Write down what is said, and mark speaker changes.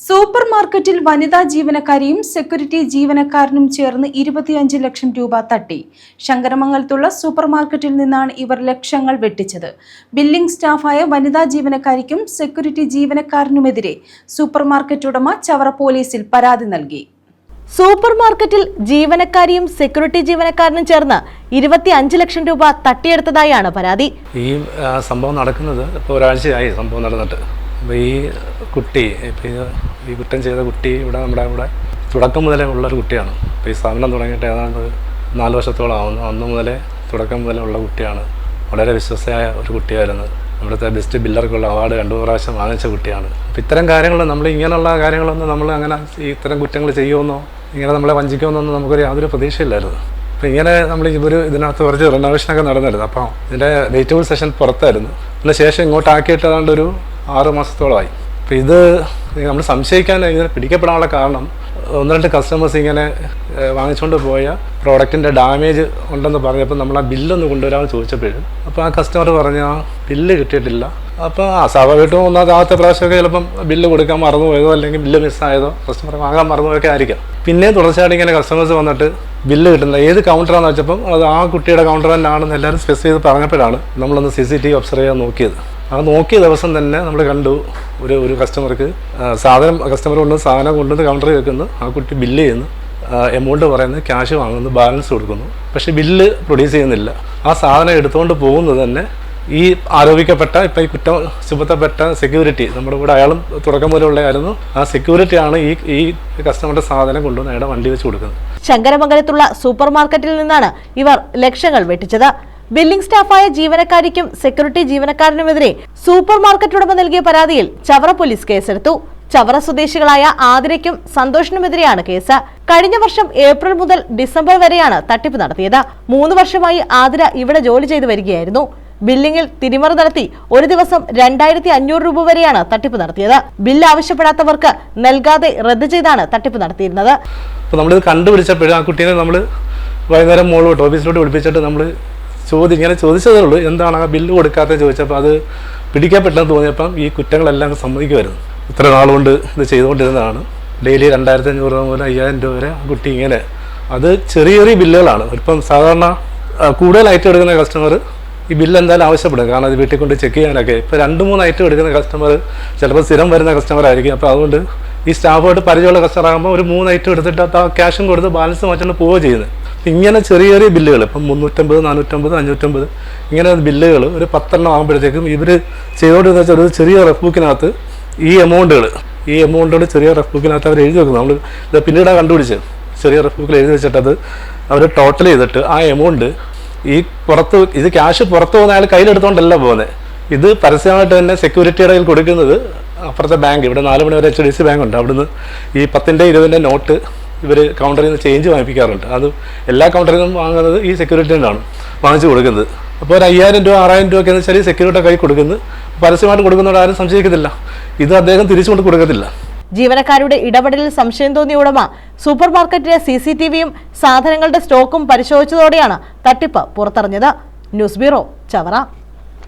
Speaker 1: സൂപ്പർമാർക്കറ്റിൽ വനിതാ ജീവനക്കാരിയും സെക്യൂരിറ്റി ജീവനക്കാരനും ചേർന്ന് 25 ലക്ഷം രൂപ തട്ടി. ശങ്കരമംഗലത്തുള്ള സൂപ്പർമാർക്കറ്റിൽ നിന്നാണ് ഇവർ ലക്ഷങ്ങൾ വെട്ടിച്ചത്. ബില്ലിംഗ് സ്റ്റാഫായ വനിതാ ജീവനക്കാരിക്കും സെക്യൂരിറ്റി ജീവനക്കാരനുമെതിരെ സൂപ്പർമാർക്കറ്റ് ഉടമ ചവറ പോലീസിൽ പരാതി നൽകി.
Speaker 2: സൂപ്പർമാർക്കറ്റിൽ ജീവനക്കാരിയും സെക്യൂരിറ്റി ജീവനക്കാരനും ചേർന്ന് 25 ലക്ഷം രൂപ തട്ടിയെടുത്തതായാണ് പരാതി.
Speaker 3: ഈ സംഭവം നടക്കുന്നത് ഇപ്പോൾ ഒരാഴ്ചയായി സംഭവം നടന്നിട്ട്. അപ്പോൾ ഈ കുട്ടി ഈ കുറ്റം ചെയ്ത കുട്ടി നമ്മുടെ തുടക്കം മുതലേ ഉള്ളൊരു കുട്ടിയാണ്. അപ്പോൾ ഈ സ്ഥാപനം തുടങ്ങിയിട്ട് ഏതാണ്ട് 4 വർഷത്തോളം ആവുന്നു. അന്ന് മുതലേ തുടക്കം മുതലേ ഉള്ള കുട്ടിയാണ്. വളരെ വിശ്വസ്തയായ ഒരു കുട്ടിയായിരുന്നു. ഇവിടുത്തെ ബെസ്റ്റ് ബില്ലർക്കുള്ള അവാർഡ് 2 പ്രാവശ്യം വാങ്ങിച്ച കുട്ടിയാണ്. അപ്പോൾ ഇത്തരം കാര്യങ്ങൾ നമ്മൾ ഇങ്ങനെയുള്ള കാര്യങ്ങളൊന്നും നമ്മൾ അങ്ങനെ ഇത്തരം കുറ്റങ്ങൾ ചെയ്യുമെന്നോ ഇങ്ങനെ നമ്മളെ വഞ്ചിക്കുമെന്നൊന്നും നമുക്കൊരു യാതൊരു പ്രതീക്ഷയില്ലായിരുന്നു. അപ്പോൾ ഇങ്ങനെ നമ്മൾ ഇതിനകത്ത് കുറച്ച് റിനോവേഷനൊക്കെ നടന്നിരുന്നു. അപ്പോൾ ഇതിൻ്റെ വെജിറ്റബിൾ സെഷൻ പുറത്തായിരുന്നു. അതിന് ശേഷം ഇങ്ങോട്ടാക്കിയിട്ട് ഏതാണ്ട് ഒരു 6 മാസത്തോളമായി. അപ്പോൾ ഇത് നമ്മൾ സംശയിക്കാൻ ഇങ്ങനെ പിടിക്കപ്പെടാനുള്ള കാരണം 1-2 കസ്റ്റമേഴ്സ് ഇങ്ങനെ വാങ്ങിച്ചുകൊണ്ട് പോയ പ്രോഡക്റ്റിൻ്റെ ഡാമേജ് ഉണ്ടെന്ന് പറഞ്ഞപ്പോൾ നമ്മൾ ആ ബില്ലൊന്ന് കൊണ്ടുവരാമെന്ന് ചോദിച്ചപ്പോഴും അപ്പോൾ ആ കസ്റ്റമർ പറഞ്ഞ ആ ബില്ല് കിട്ടിയിട്ടില്ല. അപ്പോൾ സ്വാഭാവികമായിട്ടും ഒന്നാമത്തെ പ്രാവശ്യമൊക്കെ ചിലപ്പം ബില്ല് കൊടുക്കാൻ മറന്നുപോയതോ അല്ലെങ്കിൽ ബില്ല് മിസ്സായതോ കസ്റ്റമർ വാങ്ങാൻ മറന്നുപോയൊക്കെ ആയിരിക്കാം. പിന്നെ തുടർച്ചയായിട്ട് ഇങ്ങനെ കസ്റ്റമേഴ്സ് വന്നിട്ട് ബില്ല് കിട്ടുന്നത് ഏത് കൗണ്ടറാണെന്ന് വെച്ചപ്പം അത് ആ കുട്ടിയുടെ കൗണ്ടർ തന്നെയാണെന്ന് എല്ലാവരും സ്പെസിഫൈ ചെയ്ത് പറഞ്ഞപ്പോഴാണ് നമ്മളൊന്ന് CCTV ഒബ്സർവ് ചെയ്യാൻ നോക്കിയത്. ആ നോക്കിയ ദിവസം തന്നെ നമ്മൾ കണ്ടു ഒരു കസ്റ്റമർക്ക് കസ്റ്റമർ കൊണ്ട് സാധനം കൊണ്ടുവന്ന് കൗണ്ടറിൽ വെക്കുന്നു. ആ കുട്ടി ബില്ല് ചെയ്യുന്നു, എമൗണ്ട് പറയുന്നു, ക്യാഷ് വാങ്ങുന്നു, ബാലൻസ് കൊടുക്കുന്നു. പക്ഷേ ബില്ല് പ്രൊഡ്യൂസ് ചെയ്യുന്നില്ല. ആ സാധനം എടുത്തുകൊണ്ട് പോകുന്നത് തന്നെ ഈ ആരോപിക്കപ്പെട്ട ഇപ്പം ഈ കുറ്റം ചുമത്തപ്പെട്ട സെക്യൂരിറ്റി നമ്മുടെ കൂടെ അയാളും തുടക്കം മുതലുള്ളതായിരുന്നു. ആ സെക്യൂരിറ്റിയാണ് ഈ കസ്റ്റമറുടെ സാധനം കൊണ്ടുവന്ന് അയാളുടെ വണ്ടി വെച്ച് കൊടുക്കുന്നത്.
Speaker 2: ശങ്കരമംഗലത്തുള്ള സൂപ്പർ മാർക്കറ്റിൽ നിന്നാണ് ഇവർ ലക്ഷങ്ങൾ വെട്ടിച്ചത്. ബില്ലിംഗ് സ്റ്റാഫായ ജീവനക്കാരിക്കും സെക്യൂരിറ്റി ജീവനക്കാരനുമെതിരെ സൂപ്പർ മാർക്കറ്റ് ഉടമ നൽകിയ പരാതിയിൽ ചവറ പോലീസ് കേസെടുത്തു. ചവറ സ്വദേശികളായ ആതിരയ്ക്കും സന്തോഷിനുമെതിരെയാണ് കേസ്. കഴിഞ്ഞ വർഷം ഏപ്രിൽ മുതൽ ഡിസംബർ വരെയാണ് തട്ടിപ്പ് നടത്തിയത്. 3 വർഷമായി ആതിര ഇവിടെ ജോലി ചെയ്തു വരികയായിരുന്നു. ബില്ലിംഗിൽ തിരിമറി നടത്തി ഒരു ദിവസം 2500 രൂപ വരെയാണ് തട്ടിപ്പ് നടത്തിയത്. ബില്ല് ആവശ്യപ്പെടാത്തവർക്ക് നൽകാതെ റദ്ദ് ചെയ്താണ് തട്ടിപ്പ് നടത്തിയിരുന്നത്.
Speaker 3: അപ്പോൾ നമ്മളിത് കണ്ടുപിടിച്ചപ്പോഴും ആ കുട്ടീനെ നമ്മൾ വൈകുന്നേരം മോളോട്ട് ഓഫീസിലോട്ട് വിളിപ്പിച്ചിട്ട് നമ്മൾ ഇങ്ങനെ ചോദിച്ചതേ ഉള്ളൂ, എന്താണ് ആ ബില്ല് കൊടുക്കാത്ത ചോദിച്ചപ്പോൾ അത് പിടിക്കപ്പെട്ടെന്ന് തോന്നിയപ്പം ഈ കുറ്റങ്ങളെല്ലാം സമ്മതിക്കുമായിരുന്നു. ഇത്ര നാളുകൊണ്ട് ഇത് ചെയ്തുകൊണ്ടിരുന്നതാണ്. ഡെയിലി 2500 രൂപ മുതൽ 5000 രൂപ വരെ ആ കുട്ടി ഇങ്ങനെ അത് ചെറിയ ബില്ലുകളാണ്. ഇപ്പം സാധാരണ കൂടുതൽ ഐറ്റം എടുക്കുന്ന കസ്റ്റമർ ഈ ബില്ല് എന്തായാലും ആവശ്യപ്പെടും. കാരണം അത് വീട്ടിൽ കൊണ്ട് ചെക്ക് ചെയ്യാനൊക്കെ. ഇപ്പോൾ 2-3 ഐറ്റം എടുക്കുന്ന കസ്റ്റമർ ചിലപ്പോൾ സ്ഥിരം വരുന്ന കസ്റ്റമർ ആയിരിക്കും. അപ്പോൾ അതുകൊണ്ട് ഈ സ്റ്റാഫായിട്ട് പരിചയമുള്ള കസ്റ്റമർ ആകുമ്പോൾ ഒരു 3 ഐറ്റം എടുത്തിട്ട് ആ ക്യാഷും കൊടുത്ത് ബാലൻസ് മാറ്റാണ് പോവുക ചെയ്യുന്നത്. ഇങ്ങനെ ചെറിയ ബില്ലുകൾ ഇപ്പം 350, 450, 550 ഇങ്ങനെ ബില്ലുകൾ ഒരു 10 ആകുമ്പോഴത്തേക്കും ഇവർ ചെയ്തുകൊണ്ടിരുന്ന വെച്ചാൽ ഒരു ചെറിയ റഫ് ബുക്കിനകത്ത് ഈ എമൗണ്ടുകൾ ചെറിയ റഫ് ബുക്കിനകത്ത് അവർ എഴുതി വെക്കുന്നു. നമ്മൾ ഇത് പിന്നീട് കണ്ടുപിടിച്ച് ചെറിയ റഫ് ബുക്കിൽ എഴുതി വെച്ചിട്ട് അവർ ടോട്ടൽ ചെയ്തിട്ട് ആ എമൗണ്ട് ഇത് ക്യാഷ് പുറത്ത് പോകുന്ന അയാൾ കയ്യിലെടുത്തോണ്ടല്ല പോകുന്നത്. ഇത് പരസ്യമായിട്ട് തന്നെ സെക്യൂരിറ്റിയുടെ കയ്യിൽ കൊടുക്കുന്നത് അപ്പുറത്തെ ബാങ്ക്, ഇവിടെ 4 മണി വരെ HDFC ബാങ്ക് ഉണ്ട്. അവിടുന്ന് ഈ 10 20 നോട്ട് ഇവർ കൗണ്ടറിൽ നിന്ന് ചേഞ്ച് വാങ്ങിപ്പിക്കാറുണ്ട്. അത് എല്ലാ കൗണ്ടറിൽ നിന്നും വാങ്ങുന്നത് ഈ സെക്യൂരിറ്റിയാണ് വാങ്ങിച്ചു കൊടുക്കുന്നത്. അപ്പോൾ ഒരു 5000 രൂപ 6000 രൂപ ഒക്കെ എന്ന് വെച്ചാൽ ഈ സെക്യൂരിറ്റിയുടെ കൈ കൊടുക്കുന്നത്. പരസ്യമായിട്ട് കൊടുക്കുന്നവർ ആരും സംശയിക്കത്തില്ല. ഇത് അദ്ദേഹം തിരിച്ചുകൊണ്ട് കൊടുക്കത്തില്ല.
Speaker 2: ജീവനക്കാരുടെ ഇടപെടലിൽ സംശയം തോന്നിയ ഉടമ സൂപ്പർ മാർക്കറ്റിലെ CCTVയും സാധനങ്ങളുടെ സ്റ്റോക്കും പരിശോധിച്ചതോടെയാണ് തട്ടിപ്പ് പുറത്തറിഞ്ഞത്. News bureau, Chavara.